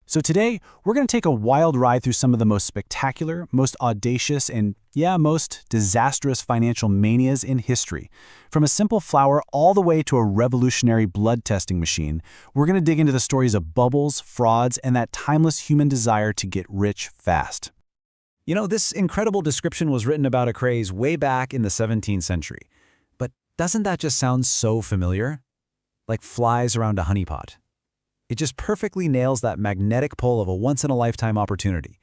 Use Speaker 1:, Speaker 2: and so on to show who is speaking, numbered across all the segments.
Speaker 1: So today, we're going to take a wild ride through some of the most spectacular, most audacious, and most disastrous financial manias in history. From a simple flower all the way to a revolutionary blood testing machine, we're going to dig into the stories of bubbles, frauds, and that timeless human desire to get rich fast.
Speaker 2: You know, this incredible description was written about a craze way back in the 17th century. But doesn't that just sound so familiar? Like flies around a honeypot. It just perfectly nails that magnetic pull of a once-in-a-lifetime opportunity,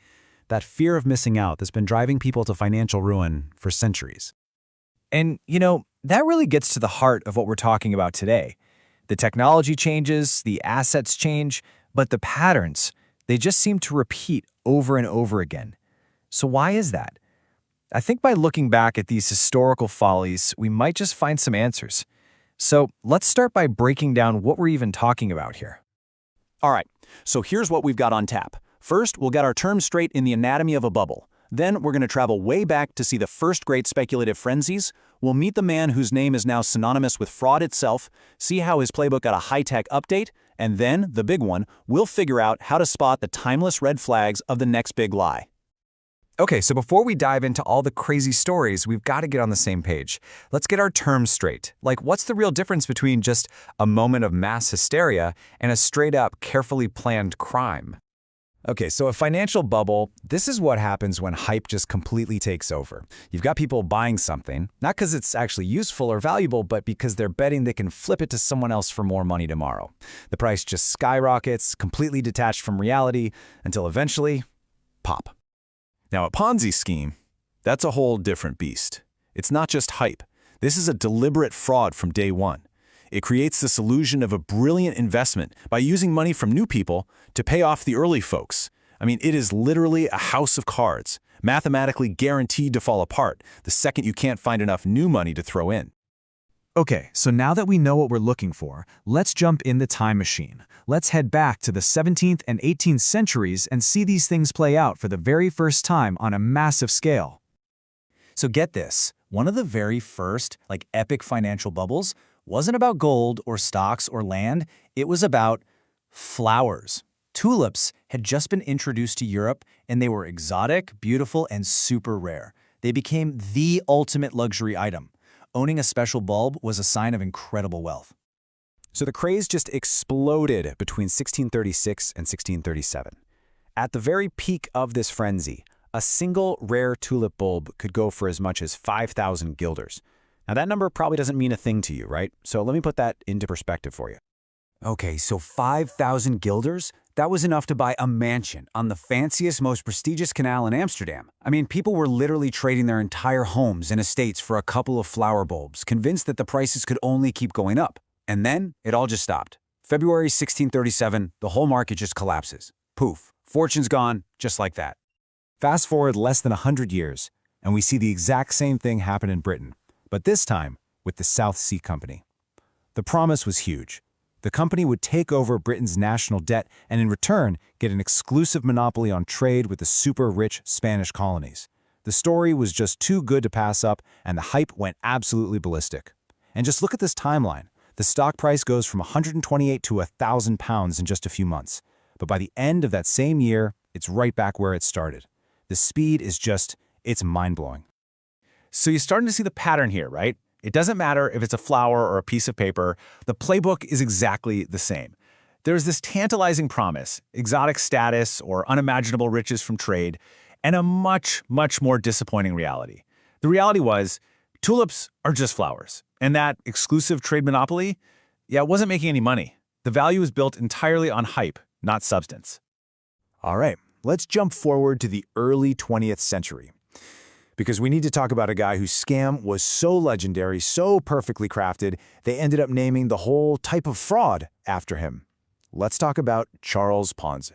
Speaker 2: that fear of missing out that's been driving people to financial ruin for centuries.
Speaker 3: And, that really gets to the heart of what we're talking about today. The technology changes, the assets change, but the patterns, they just seem to repeat over and over again. So why is that? I think by looking back at these historical follies, we might just find some answers. So let's start by breaking down what we're even talking about here.
Speaker 4: All right, so here's what we've got on tap. First, we'll get our terms straight in the anatomy of a bubble. Then we're going to travel way back to see the first great speculative frenzies. We'll meet the man whose name is now synonymous with fraud itself, see how his playbook got a high-tech update, and then, the big one, we'll figure out how to spot the timeless red flags of the next big lie.
Speaker 3: Okay, so before we dive into all the crazy stories, we've got to get on the same page. Let's get our terms straight. Like, what's the real difference between just a moment of mass hysteria and a straight-up, carefully planned crime? Okay, so a financial bubble, this is what happens when hype just completely takes over. You've got people buying something, not because it's actually useful or valuable, but because they're betting they can flip it to someone else for more money tomorrow. The price just skyrockets, completely detached from reality, until eventually, pop.
Speaker 4: Now, a Ponzi scheme, that's a whole different beast. It's not just hype. This is a deliberate fraud from day one. It creates this illusion of a brilliant investment by using money from new people to pay off the early folks. I mean, it is literally a house of cards, mathematically guaranteed to fall apart the second you can't find enough new money to throw in.
Speaker 2: Okay, so now that we know what we're looking for, let's jump in the time machine. Let's head back to the 17th and 18th centuries and see these things play out for the very first time on a massive scale.
Speaker 3: So get this, one of the very first, epic financial bubbles wasn't about gold or stocks or land, it was about flowers. Tulips had just been introduced to Europe, and they were exotic, beautiful, and super rare. They became the ultimate luxury item. Owning a special bulb was a sign of incredible wealth.
Speaker 2: So the craze just exploded between 1636 and 1637. At the very peak of this frenzy, a single rare tulip bulb could go for as much as 5,000 guilders. Now that number probably doesn't mean a thing to you, right? So let me put that into perspective for you. Okay, so 5,000 guilders? That was enough to buy a mansion on the fanciest, most prestigious canal in Amsterdam. I mean, people were literally trading their entire homes and estates for a couple of flower bulbs, convinced that the prices could only keep going up. And then it all just stopped. February 1637, the whole market just collapses. Poof, fortune's gone, just like that. Fast forward less than 100 years, and we see the exact same thing happen in Britain, but this time with the South Sea Company. The promise was huge. The company would take over Britain's national debt and in return get an exclusive monopoly on trade with the super-rich Spanish colonies. The story was just too good to pass up, and the hype went absolutely ballistic. And just look at this timeline. The stock price goes from 128 to 1,000 pounds in just a few months. But by the end of that same year, it's right back where it started. The speed is it's mind-blowing.
Speaker 4: So you're starting to see the pattern here, right? It doesn't matter if it's a flower or a piece of paper, the playbook is exactly the same. There's this tantalizing promise, exotic status or unimaginable riches from trade, and a much, much more disappointing reality. The reality was, tulips are just flowers, and that exclusive trade monopoly, it wasn't making any money. The value was built entirely on hype, not substance.
Speaker 2: All right, let's jump forward to the early 20th century. Because we need to talk about a guy whose scam was so legendary, so perfectly crafted, they ended up naming the whole type of fraud after him. Let's talk about Charles Ponzi.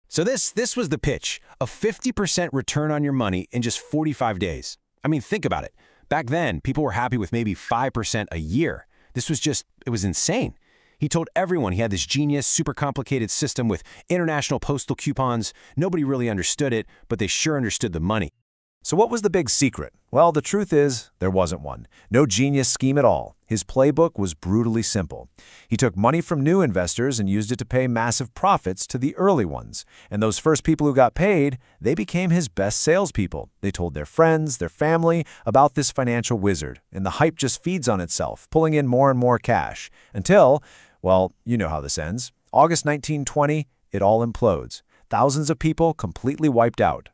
Speaker 4: So this was the pitch, a 50% return on your money in just 45 days. I mean, think about it. Back then, people were happy with maybe 5% a year. It was insane. He told everyone he had this genius, super complicated system with international postal coupons. Nobody really understood it, but they sure understood the money.
Speaker 2: So what was the big secret? Well, the truth is, there wasn't one. No genius scheme at all. His playbook was brutally simple. He took money from new investors and used it to pay massive profits to the early ones. And those first people who got paid, they became his best salespeople. They told their friends, their family, about this financial wizard. And the hype just feeds on itself, pulling in more and more cash. Until, well, you know how this ends. August 1920, it all implodes. Thousands of people completely wiped out.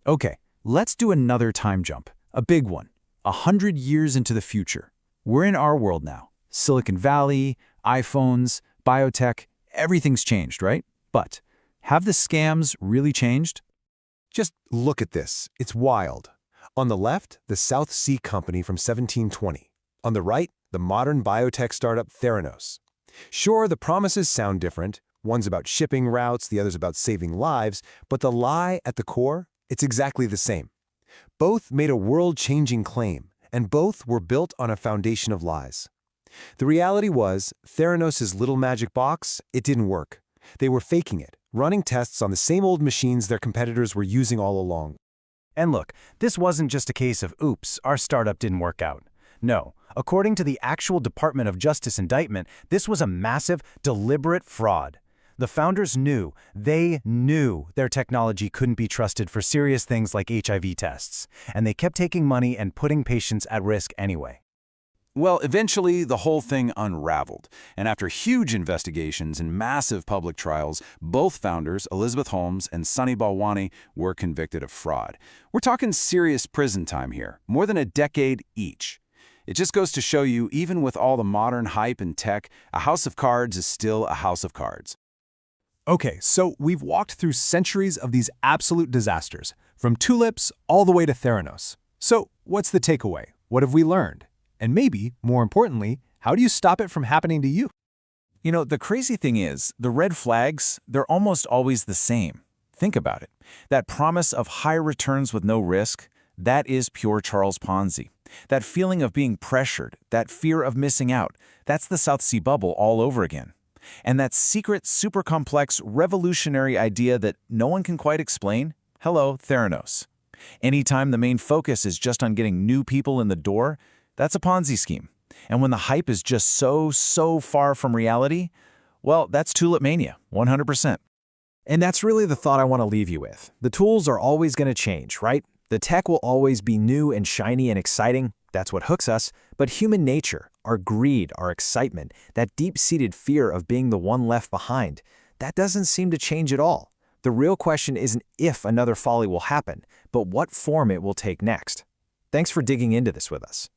Speaker 1: Okay, let's do another time jump. A big one. 100 years into the future. We're in our world now. Silicon Valley, iPhones, biotech, everything's changed, right? But have the scams really changed?
Speaker 5: Just look at this. It's wild. On the left, the South Sea Company from 1720. On the right, the modern biotech startup Theranos. Sure, the promises sound different. One's about shipping routes, the other's about saving lives, but the lie at the core, it's exactly the same. Both made a world-changing claim, and both were built on a foundation of lies. The reality was, Theranos' little magic box, it didn't work. They were faking it, running tests on the same old machines their competitors were using all along.
Speaker 1: And look, this wasn't just a case of, oops, our startup didn't work out. No, according to the actual Department of Justice indictment, this was a massive, deliberate fraud. The founders knew, they knew their technology couldn't be trusted for serious things like HIV tests, and they kept taking money and putting patients at risk anyway.
Speaker 6: Well, eventually, the whole thing unraveled, and after huge investigations and massive public trials, both founders, Elizabeth Holmes and Sunny Balwani, were convicted of fraud. We're talking serious prison time here, more than a decade each. It just goes to show you, even with all the modern hype and tech, a house of cards is still a house of cards.
Speaker 1: Okay, so we've walked through centuries of these absolute disasters, from tulips all the way to Theranos. So what's the takeaway? What have we learned? And maybe, more importantly, how do you stop it from happening to you?
Speaker 4: You know, the crazy thing is, the red flags, they're almost always the same. Think about it. That promise of high returns with no risk, that is pure Charles Ponzi. That feeling of being pressured, that fear of missing out, that's the South Sea bubble all over again. And that secret, super complex, revolutionary idea that no one can quite explain? Hello, Theranos. Anytime the main focus is just on getting new people in the door, that's a Ponzi scheme. And when the hype is just so far from reality, well, that's Tulip mania, 100%.
Speaker 2: And that's really the thought I want to leave you with. The tools are always going to change, right? The tech will always be new and shiny and exciting. That's what hooks us. But human nature, our greed, our excitement, that deep-seated fear of being the one left behind, that doesn't seem to change at all. The real question isn't if another folly will happen, but what form it will take next. Thanks for digging into this with us.